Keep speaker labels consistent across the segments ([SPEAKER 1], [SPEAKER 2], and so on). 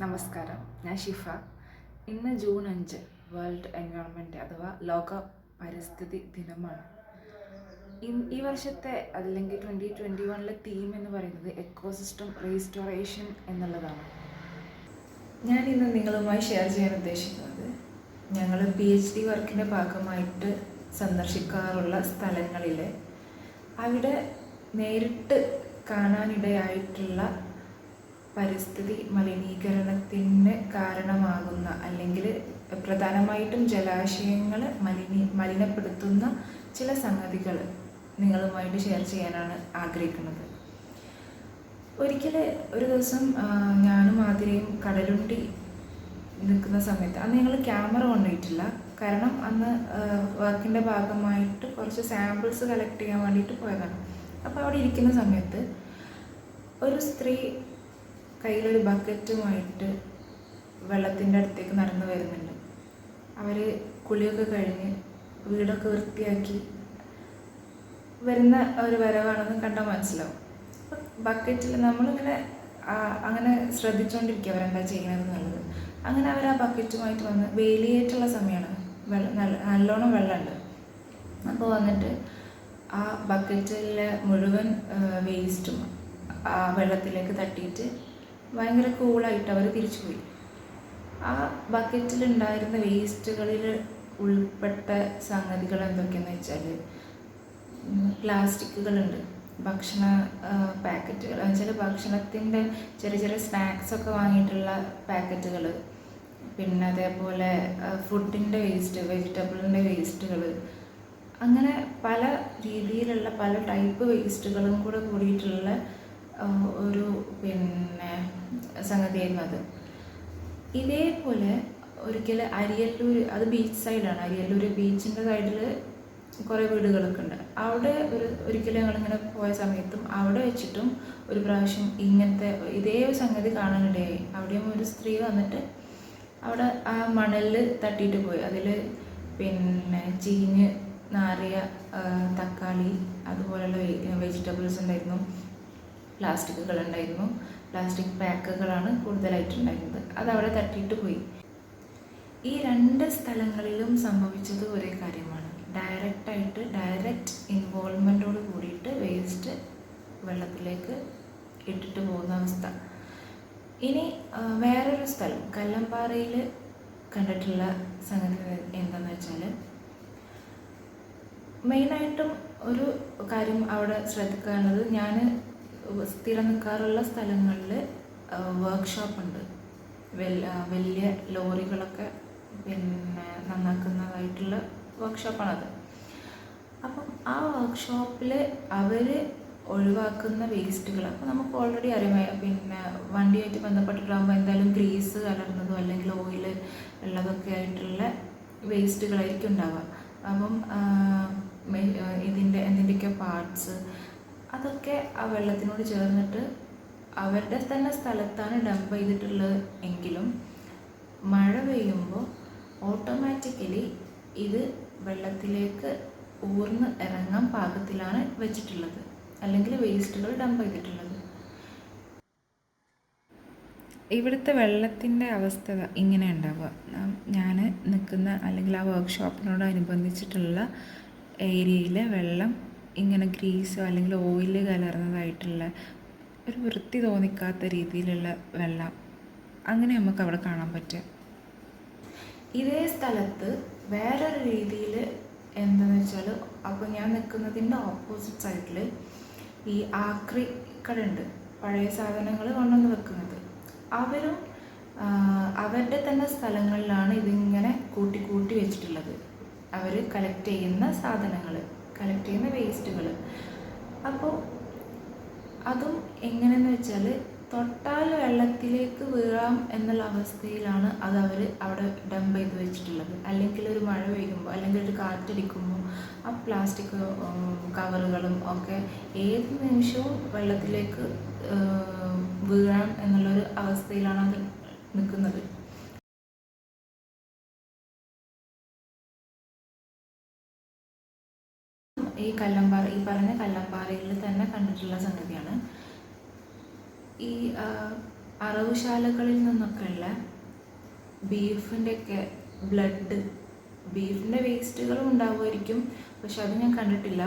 [SPEAKER 1] നമസ്കാരം, ഞാൻ ഷിഫ. ഇന്ന് ജൂൺ 5 വേൾഡ് എൻവയോൺമെൻറ്റ് അഥവാ ലോക പരിസ്ഥിതി ദിനമാണ്. ഈ വർഷത്തെ അല്ലെങ്കിൽ 2021 തീം എന്ന് പറയുന്നത് എക്കോസിസ്റ്റം റീസ്റ്റോറേഷൻ എന്നുള്ളതാണ്. ഞാൻ ഇന്ന് നിങ്ങളുമായി ഷെയർ ചെയ്യാൻ ഉദ്ദേശിക്കുന്നത് ഞങ്ങൾ PhD വർക്കിൻ്റെ ഭാഗമായിട്ട് സന്ദർശിക്കാറുള്ള സ്ഥലങ്ങളിൽ അവിടെ നേരിട്ട് കാണാനിടയായിട്ടുള്ള പരിസ്ഥിതി മലിനീകരണത്തിന് കാരണമാകുന്ന അല്ലെങ്കിൽ പ്രധാനമായിട്ടും ജലാശയങ്ങൾ മലിനപ്പെടുത്തുന്ന ചില സംഗതികൾ നിങ്ങളുമായിട്ട് ഷെയർ ചെയ്യാനാണ് ആഗ്രഹിക്കുന്നത്. ഒരിക്കൽ ഒരു ദിവസം ഞാനും ആതിരയും കടലുണ്ടി നിൽക്കുന്ന സമയത്ത് അന്ന് ഞങ്ങൾ ക്യാമറ കൊണ്ടുപോയിട്ടില്ല. കാരണം അന്ന് വർക്കിൻ്റെ ഭാഗമായിട്ട് കുറച്ച് സാമ്പിൾസ് കളക്ട് ചെയ്യാൻ വേണ്ടിയിട്ട് പോയതാണ്. അപ്പോൾ അവിടെ ഇരിക്കുന്ന സമയത്ത് ഒരു സ്ത്രീ കയ്യിലൊരു ബക്കറ്റുമായിട്ട് വെള്ളത്തിൻ്റെ അടുത്തേക്ക് നടന്നു വരുന്നുണ്ട്. അവർ കുളിയൊക്കെ കഴിഞ്ഞ് വീടൊക്കെ വൃത്തിയാക്കി വരുന്ന ഒരു വരവാണെന്ന് കണ്ടാൽ മനസ്സിലാവും. അപ്പം ബക്കറ്റിൽ നമ്മളിങ്ങനെ അങ്ങനെ ശ്രദ്ധിച്ചുകൊണ്ടിരിക്കുക അവരെന്താ ചെയ്യണതെന്നുള്ളത്. അങ്ങനെ അവർ ആ ബക്കറ്റുമായിട്ട് വന്ന് വേലിയേറ്റുള്ള സമയമാണ്, നല്ലോണം വെള്ളമുണ്ട്. അപ്പോൾ വന്നിട്ട് ആ ബക്കറ്റിലെ മുഴുവൻ വേസ്റ്റും ആ വെള്ളത്തിലേക്ക് തട്ടിയിട്ട് ഭയങ്കര കൂളായിട്ട് അവർ തിരിച്ചു പോയി. ആ ബക്കറ്റിലുണ്ടായിരുന്ന വേസ്റ്റുകളിൽ ഉൾപ്പെട്ട സംഗതികൾ എന്തൊക്കെയെന്ന് വെച്ചാൽ പ്ലാസ്റ്റിക്കുകളുണ്ട്, ഭക്ഷണ പാക്കറ്റുകൾ, എന്നുവെച്ചാൽ ഭക്ഷണത്തിൻ്റെ ചെറിയ ചെറിയ സ്നാക്സൊക്കെ വാങ്ങിയിട്ടുള്ള പാക്കറ്റുകൾ, പിന്നെ അതേപോലെ ഫുഡിൻ്റെ വേസ്റ്റ്, വെജിറ്റബിളിൻ്റെ വേസ്റ്റുകൾ, അങ്ങനെ പല രീതിയിലുള്ള പല ടൈപ്പ് വേസ്റ്റുകളും കൂടെ കൂടിയിട്ടുള്ള ഒരു സംഗതിയായിരുന്നു അത്. ഇതേപോലെ ഒരിക്കൽ അരിയല്ലൂർ, അത് ബീച്ച് സൈഡാണ്, അരിയല്ലൂർ ബീച്ചിൻ്റെ സൈഡിൽ കുറേ വീടുകളൊക്കെ ഉണ്ട്. അവിടെ ഒരിക്കലും ഞങ്ങളിങ്ങനെ പോയ സമയത്തും അവിടെ വെച്ചിട്ടും ഒരു പ്രാവശ്യം ഇങ്ങനത്തെ ഇതേ സംഗതി കാണാനിടയായി. അവിടെയും ഒരു സ്ത്രീ വന്നിട്ട് അവിടെ ആ മണലിൽ തട്ടിയിട്ട് പോയി. അതിൽ ചീഞ്ഞ് നാറിയ തക്കാളി അതുപോലെയുള്ള വെജിറ്റബിൾസ് ഉണ്ടായിരുന്നു, പ്ലാസ്റ്റിക്കുകൾ ഉണ്ടായിരുന്നു, പ്ലാസ്റ്റിക് പാക്കുകളാണ് കൂടുതലായിട്ടുണ്ടായിരുന്നത്. അതവിടെ തട്ടിയിട്ട് പോയി. ഈ രണ്ട് സ്ഥലങ്ങളിലും സംഭവിച്ചത് ഒരേ കാര്യമാണ്. ഡയറക്റ്റ് ഇൻവോൾവ്മെൻറ്റോട് കൂടിയിട്ട് വേസ്റ്റ് വെള്ളത്തിലേക്ക് ഇട്ടിട്ട് പോകുന്ന അവസ്ഥ. ഇനി വേറൊരു സ്ഥലം കല്ലമ്പാറയിൽ കണ്ടിട്ടുള്ള സംഗതി എന്താണെന്ന് വെച്ചാൽ, മെയിനായിട്ടും ഒരു കാര്യം അവിടെ ശ്രദ്ധിക്കാനുള്ളത്, ഞാൻ സ്ഥിരം നിൽക്കാറുള്ള സ്ഥലങ്ങളിൽ വർക്ക്ഷോപ്പുണ്ട്. വലിയ ലോറികളൊക്കെ നന്നാക്കുന്നതായിട്ടുള്ള വർക്ക്ഷോപ്പാണത്. അപ്പം ആ വർക്ക്ഷോപ്പിൽ അവർ ഒഴിവാക്കുന്ന വേസ്റ്റുകൾ, അപ്പോൾ നമുക്ക് ഓൾറെഡി അറിയാം, വണ്ടിയായിട്ട് ബന്ധപ്പെട്ടിട്ടാകുമ്പോൾ എന്തായാലും ഗ്രീസ് കലർന്നതോ അല്ലെങ്കിൽ ഓയിൽ ഉള്ളതൊക്കെ ആയിട്ടുള്ള വേസ്റ്റുകളായിരിക്കും ഉണ്ടാവുക. അപ്പം എന്തിൻ്റെയൊക്കെ പാർട്സ് അതൊക്കെ ആ വെള്ളത്തിനോട് ചേർന്നിട്ട് അവരുടെ തന്നെ സ്ഥലത്താണ് ഡംപ് ചെയ്തിട്ടുള്ളത് എങ്കിലും മഴ പെയ്യുമ്പോൾ ഓട്ടോമാറ്റിക്കലി ഇത് വെള്ളത്തിലേക്ക് ഊർന്ന് ഇറങ്ങാൻ പാകത്തിലാണ് വെച്ചിട്ടുള്ളത്, അല്ലെങ്കിൽ വേസ്റ്റുകൾ ഡംപ് ചെയ്തിട്ടുള്ളത്. ഇവിടുത്തെ വെള്ളത്തിൻ്റെ അവസ്ഥ ഇങ്ങനെ ഉണ്ടാവുക. ഞാൻ നിൽക്കുന്ന അല്ലെങ്കിൽ ആ വർക്ക്ഷോപ്പിനോടനുബന്ധിച്ചിട്ടുള്ള ഏരിയയിലെ വെള്ളം ഇങ്ങനെ ഗ്രീസോ അല്ലെങ്കിൽ ഓയിൽ കലർന്നതായിട്ടുള്ള ഒരു വൃത്തി തോന്നിക്കാത്ത രീതിയിലുള്ള വെള്ളം, അങ്ങനെ നമുക്ക് അവിടെ കാണാൻ പറ്റുക. ഇതേ സ്ഥലത്ത് വേറൊരു രീതിയിൽ എന്താണെന്ന് വെച്ചാൽ, അപ്പോൾ ഞാൻ നിൽക്കുന്നതിൻ്റെ ഓപ്പോസിറ്റ് സൈഡിൽ ഈ ആക്രി കട ഉണ്ട്, പഴയ സാധനങ്ങൾ കൊണ്ടുവന്ന് വെക്കുന്നത്. അവരും അവരുടെ തന്നെ സ്ഥലങ്ങളിലാണ് ഇതിങ്ങനെ കൂട്ടി കൂട്ടി വെച്ചിട്ടുള്ളത്. അവർ കളക്ട് ചെയ്യുന്ന സാധനങ്ങൾ, കളക്ട് ചെയ്യുന്ന വേസ്റ്റുകൾ. അപ്പോൾ അതും എങ്ങനെയെന്ന് വെച്ചാൽ, തൊട്ടാൽ വെള്ളത്തിലേക്ക് വീഴാം എന്നുള്ള അവസ്ഥയിലാണ് അത് അവർ അവിടെ ഡംപ് ചെയ്ത് വെച്ചിട്ടുള്ളത്. അല്ലെങ്കിൽ ഒരു മഴ പെയ്യുമ്പോൾ അല്ലെങ്കിൽ ഒരു കാറ്റടിക്കുമ്പോൾ ആ പ്ലാസ്റ്റിക് കവറുകളും ഒക്കെ ഏത് നിമിഷവും വെള്ളത്തിലേക്ക് വീഴാം എന്നുള്ളൊരു അവസ്ഥയിലാണ് അത് നിൽക്കുന്നത്. ഈ പറഞ്ഞ കല്ലമ്പാറയിൽ തന്നെ കണ്ടിട്ടുള്ള സംഗതിയാണ്. ഈ അറവുശാലകളിൽ നിന്നൊക്കെയുള്ള ബീഫിൻ്റെയൊക്കെ ബ്ലഡ്, ബീഫിൻ്റെ വേസ്റ്റുകളും ഉണ്ടാവുമായിരിക്കും, പക്ഷെ അത് ഞാൻ കണ്ടിട്ടില്ല.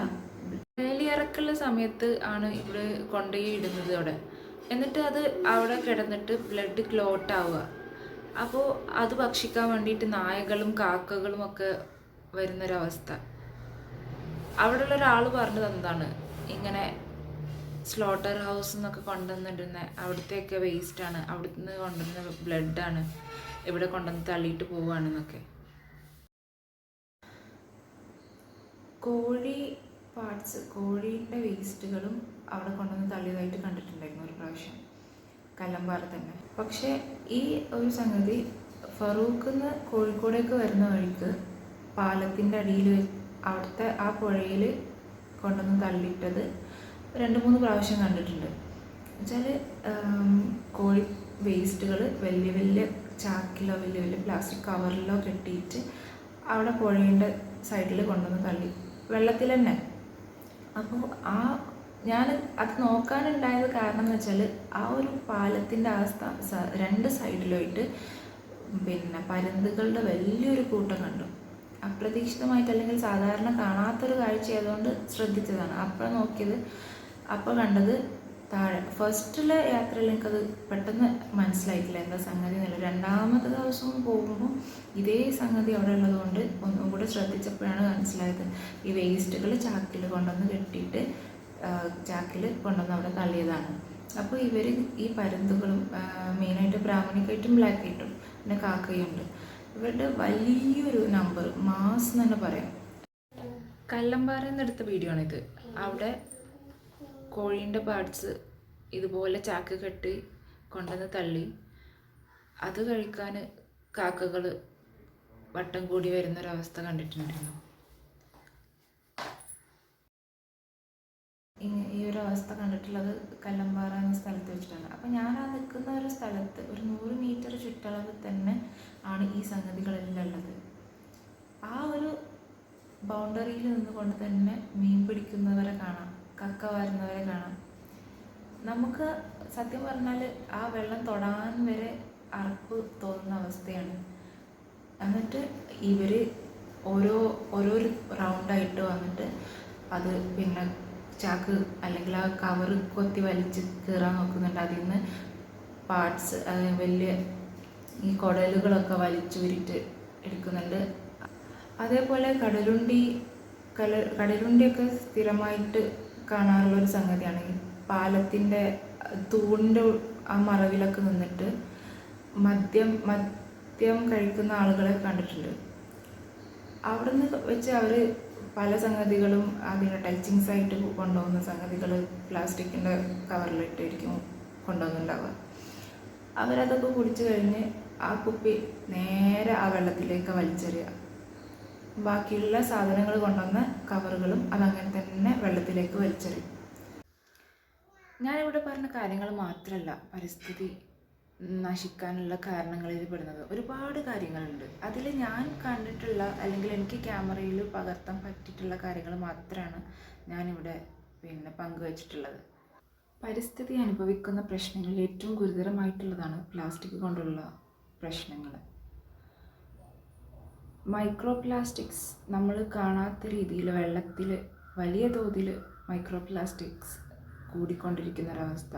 [SPEAKER 1] വേലിയിറക്കുള്ള സമയത്ത് ആണ് ഇവിടെ കൊണ്ടുപോയി ഇടുന്നത് അവിടെ. എന്നിട്ട് അത് അവിടെ കിടന്നിട്ട് ബ്ലഡ് ക്ലോട്ട് ആവുക. അപ്പോൾ അത് ഭക്ഷിക്കാൻ വേണ്ടിയിട്ട് നായകളും കാക്കകളും ഒക്കെ വരുന്നൊരവസ്ഥ. അവിടെയുള്ള ഒരാൾ പറഞ്ഞത് എന്താണ്, ഇങ്ങനെ സ്ലോട്ടർ ഹൗസ് എന്നൊക്കെ കൊണ്ടുവന്നിടുന്ന അവിടുത്തെയൊക്കെ വേസ്റ്റാണ്, അവിടുന്ന് കൊണ്ടുവന്ന ബ്ലഡാണ് ഇവിടെ കൊണ്ടുവന്ന് തള്ളിയിട്ട് പോവുകയാണെന്നൊക്കെ. കോഴി പാർട്സ്, കോഴീൻ്റെ വേസ്റ്റുകളും അവിടെ കൊണ്ടുവന്ന് തള്ളിയതായിട്ട് കണ്ടിട്ടുണ്ടായിരുന്നു ഒരു പ്രാവശ്യം, കല്ലമ്പാറ തന്നെ. പക്ഷേ ഈ ഒരു സംഗതി ഫറൂഖിന്ന് കോഴിക്കോടേക്ക് വരുന്ന വഴിക്ക് പാലത്തിൻ്റെ അടിയിൽ അവിടുത്തെ ആ പുഴയിൽ കൊണ്ടുവന്ന് തള്ളിയിട്ടത് 2-3 പ്രാവശ്യം കണ്ടിട്ടുണ്ട്. എന്നുവെച്ചാൽ കോഴി വേസ്റ്റുകൾ വലിയ വലിയ ചാക്കിലോ വലിയ വലിയ പ്ലാസ്റ്റിക് കവറിലോ കെട്ടിയിട്ട് അവിടെ പുഴയുടെ സൈഡിൽ കൊണ്ടുവന്ന് തള്ളി, വെള്ളത്തിൽ തന്നെ. അപ്പോൾ ഞാൻ അത് നോക്കാനുണ്ടായത് കാരണം എന്ന് വെച്ചാൽ ആ ഒരു പാലത്തിൻ്റെ ആ 2 സൈഡിലായിട്ട് പിന്നെ പരുന്തുകളുടെ വലിയൊരു കൂട്ടം കണ്ടു. അപ്രതീക്ഷിതമായിട്ട്, അല്ലെങ്കിൽ സാധാരണ കാണാത്തൊരു കാഴ്ചയായതുകൊണ്ട് ശ്രദ്ധിച്ചതാണ്. അപ്പോൾ നോക്കിയത്, അപ്പോൾ കണ്ടത് താഴെ. ഫസ്റ്റിലെ യാത്രയിൽ എനിക്കത് പെട്ടെന്ന് മനസ്സിലായിട്ടില്ല എന്താ സംഗതി എന്നല്ല. 2ാമത്തെ ദിവസം പോകുമ്പോൾ ഇതേ സംഗതി അവിടെ ഉള്ളതുകൊണ്ട് ഒന്നും കൂടെ ശ്രദ്ധിച്ചപ്പോഴാണ് മനസ്സിലായത്. ഈ വേസ്റ്റുകൾ ചാക്കിൽ കൊണ്ടുവന്ന് കെട്ടിയിട്ട് ചാക്കിൽ കൊണ്ടുവന്ന് അവിടെ തള്ളിയതാണ്. അപ്പോൾ ഇവർ ഈ പരുന്തുകളും മെയിനായിട്ട് ബ്രാഹ്മണിക്കായിട്ടും ബ്ലാക്കായിട്ടും പിന്നെ കാക്കയുണ്ട്, ഇവരുടെ വലിയൊരു നമ്പർ, മാസ് എന്ന് തന്നെ പറയാം. കല്ലമ്പാറയിൽ നിന്ന് എടുത്ത വീഡിയോ ആണിത്. അവിടെ കോഴീൻ്റെ പാർട്സ് ഇതുപോലെ ചാക്ക് കെട്ടി കൊണ്ടുവന്ന് തള്ളി അത് കഴിക്കാൻ കാക്കകൾ വട്ടം കൂടി വരുന്നൊരവസ്ഥ കണ്ടിട്ടുണ്ടായിരുന്നു. ഈ ഒരു അവസ്ഥ കണ്ടിട്ടുള്ളത് കല്ലമ്പാറ എന്ന സ്ഥലത്ത് വെച്ചിട്ടാണ്. അപ്പം ഞാൻ ആ നിൽക്കുന്ന ഒരു സ്ഥലത്ത് ഒരു 100 മീറ്റർ ചുറ്റളവ് തന്നെ ആണ് ഈ സംഗതികളെല്ലാം ഉള്ളത്. ആ ഒരു ബൗണ്ടറിയിൽ നിന്നുകൊണ്ട് തന്നെ മീൻ പിടിക്കുന്നവരെ കാണാം, കക്ക വരുന്നവരെ കാണാം. നമുക്ക് സത്യം പറഞ്ഞാൽ ആ വെള്ളം തൊടാൻ വരെ അറപ്പ് തോന്നുന്ന അവസ്ഥയാണ്. എന്നിട്ട് ഇവർ ഓരോ റൗണ്ടായിട്ട് വന്നിട്ട് അത് പിന്നെ ചാക്ക് അല്ലെങ്കിൽ ആ കവറ് കൊത്തി വലിച്ച് കീറാൻ നോക്കുന്നുണ്ട്. അതിൽ നിന്ന് പാർട്സ്, വലിയ ഈ കുടലുകളൊക്കെ വലിച്ചൂരിട്ട് എടുക്കുന്നുണ്ട്. അതേപോലെ കടലുണ്ടിയൊക്കെ സ്ഥിരമായിട്ട് കാണാറുള്ളൊരു സംഗതിയാണ്. ഈ പാലത്തിൻ്റെ തൂണിൻ്റെ ആ മറവിലൊക്കെ നിന്നിട്ട് മദ്യം കഴിക്കുന്ന ആളുകളെ കണ്ടിട്ടുണ്ട്. അവിടെ നിന്ന് വെച്ച് അവർ പല സംഗതികളും അതിൻ്റെ ടച്ചിങ്സ് ആയിട്ട് കൊണ്ടുപോകുന്ന സംഗതികൾ പ്ലാസ്റ്റിക്കിൻ്റെ കവറിലിട്ടായിരിക്കും കൊണ്ടുവന്നുണ്ടാവുക. അവരതൊക്കെ കുടിച്ചു കഴിഞ്ഞ് ആ കുപ്പി നേരെ ആ വെള്ളത്തിലേക്ക് വലിച്ചെറിയുക. ബാക്കിയുള്ള സാധനങ്ങൾ കൊണ്ടുവന്ന കവറുകളും അതങ്ങനെ തന്നെ വെള്ളത്തിലേക്ക് വലിച്ചെറിയും. ഞാനിവിടെ പറഞ്ഞ കാര്യങ്ങൾ മാത്രമല്ല പരിസ്ഥിതി നശിക്കാനുള്ള കാരണങ്ങളിൽ പെടുന്നത്. ഒരുപാട് കാര്യങ്ങളുണ്ട്. അതിൽ ഞാൻ കണ്ടിട്ടുള്ള അല്ലെങ്കിൽ എനിക്ക് ക്യാമറയിൽ പകർത്താൻ പറ്റിയിട്ടുള്ള കാര്യങ്ങൾ മാത്രമാണ് ഞാനിവിടെ പങ്കുവച്ചിട്ടുള്ളത്. പരിസ്ഥിതി അനുഭവിക്കുന്ന പ്രശ്നങ്ങളിൽ ഏറ്റവും ഗുരുതരമായിട്ടുള്ളതാണ് പ്ലാസ്റ്റിക് കൊണ്ടുള്ള പ്രശ്നങ്ങൾ. മൈക്രോ പ്ലാസ്റ്റിക്സ് നമ്മൾ കാണാത്ത രീതിയിൽ വെള്ളത്തിൽ വലിയ തോതിൽ മൈക്രോ പ്ലാസ്റ്റിക്സ് കൂടിക്കൊണ്ടിരിക്കുന്നൊരവസ്ഥ.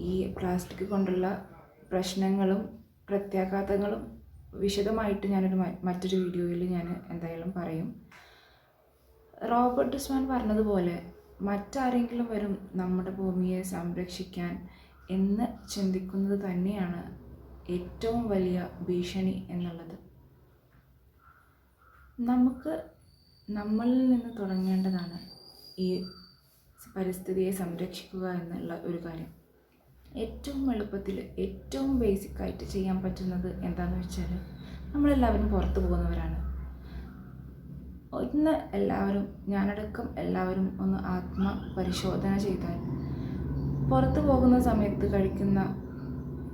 [SPEAKER 1] ഈ പ്ലാസ്റ്റിക് കൊണ്ടുള്ള പ്രശ്നങ്ങളും പ്രത്യാഘാതങ്ങളും വിശദമായിട്ട് മറ്റൊരു വീഡിയോയിൽ ഞാൻ എന്തായാലും പറയും. റോബർട്ട് സ്വാൻ പറഞ്ഞതുപോലെ മറ്റാരെങ്കിലും വരും നമ്മുടെ ഭൂമിയെ സംരക്ഷിക്കാൻ എന്ന് ചിന്തിക്കുന്നത് തന്നെയാണ് ഏറ്റവും വലിയ ഭീഷണി എന്നുള്ളത്. നമുക്ക് നമ്മളിൽ നിന്ന് തുടങ്ങേണ്ടതാണ് ഈ പരിസ്ഥിതിയെ സംരക്ഷിക്കുക എന്നുള്ള ഒരു കാര്യം. ഏറ്റവും എളുപ്പത്തിൽ ഏറ്റവും ബേസിക്കായിട്ട് ചെയ്യാൻ പറ്റുന്നത് എന്താണെന്ന് വെച്ചാൽ നമ്മളെല്ലാവരും പുറത്തു പോകുന്നവരാണ്. ഒന്ന് എല്ലാവരും, ഞാനടക്കം എല്ലാവരും ഒന്ന് ആത്മപരിശോധന ചെയ്താൽ പുറത്തു പോകുന്ന സമയത്ത് കഴിക്കുന്ന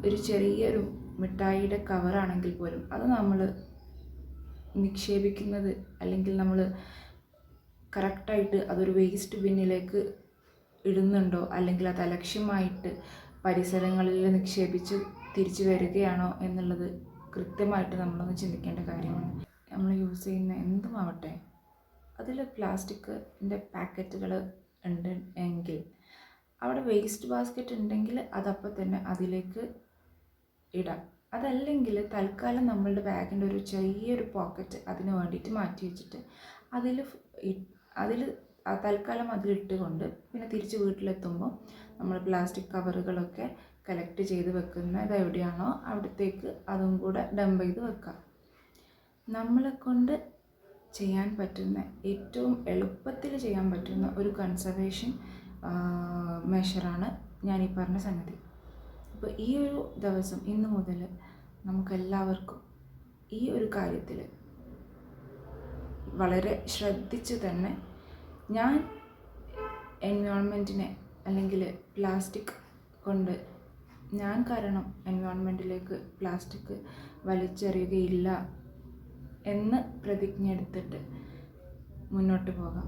[SPEAKER 1] ഒരു ചെറിയൊരു മിഠായിയുടെ കവറാണെങ്കിൽ പോലും അത് നമ്മൾ നിക്ഷേപിക്കുന്നത് അല്ലെങ്കിൽ നമ്മൾ കറക്റ്റായിട്ട് അതൊരു വേസ്റ്റ് ബിന്നിലേക്ക് ഇടുന്നുണ്ടോ, അല്ലെങ്കിൽ അത് അലക്ഷ്യമായിട്ട് പരിസരങ്ങളിൽ നിക്ഷേപിച്ച് തിരിച്ചു വരികയാണോ എന്നുള്ളത് കൃത്യമായിട്ട് നമ്മളൊന്ന് ചിന്തിക്കേണ്ട കാര്യമാണ്. നമ്മൾ യൂസ് ചെയ്യുന്ന എന്തുമാവട്ടെ അതിൽ പ്ലാസ്റ്റിക്കിൻ്റെ പാക്കറ്റുകൾ ഉണ്ട് എങ്കിൽ അവിടെ വേസ്റ്റ് ബാസ്ക്കറ്റ് ഉണ്ടെങ്കിൽ അതപ്പോൾ തന്നെ അതിലേക്ക് ഇടാം. അതല്ലെങ്കിൽ തൽക്കാലം നമ്മളുടെ ബാഗിൻ്റെ ഒരു ചെറിയൊരു പോക്കറ്റ് അതിന് വേണ്ടിയിട്ട് മാറ്റി വെച്ചിട്ട് അതിൽ തൽക്കാലം അതിലിട്ടുകൊണ്ട് പിന്നെ തിരിച്ച് വീട്ടിലെത്തുമ്പോൾ നമ്മൾ പ്ലാസ്റ്റിക് കവറുകളൊക്കെ കളക്ട് ചെയ്ത് വെക്കുന്നത് എവിടെയാണോ അവിടത്തേക്ക് അതും കൂടെ ഡംപ് ചെയ്ത് വെക്കാം. നമ്മളെ കൊണ്ട് ചെയ്യാൻ പറ്റുന്ന ഏറ്റവും എളുപ്പത്തിൽ ചെയ്യാൻ പറ്റുന്ന ഒരു കൺസർവേഷൻ മെഷറാണ് ഞാനീ പറഞ്ഞ സംഗതി. അപ്പോൾ ഈ ഒരു ദിവസം ഇന്ന് മുതൽ നമുക്കെല്ലാവർക്കും ഈ ഒരു കാര്യത്തിൽ വളരെ ശ്രദ്ധിച്ച് തന്നെ ഞാൻ എൻവയോൺമെൻറ്റിനെ അല്ലെങ്കിൽ പ്ലാസ്റ്റിക് കൊണ്ട് ഞാൻ കാരണം എൻവയോൺമെൻറ്റിലേക്ക് പ്ലാസ്റ്റിക് വലിച്ചെറിയുകയില്ല എന്ന് പ്രതിജ്ഞ എടുത്തിട്ട് മുന്നോട്ട് പോകാം.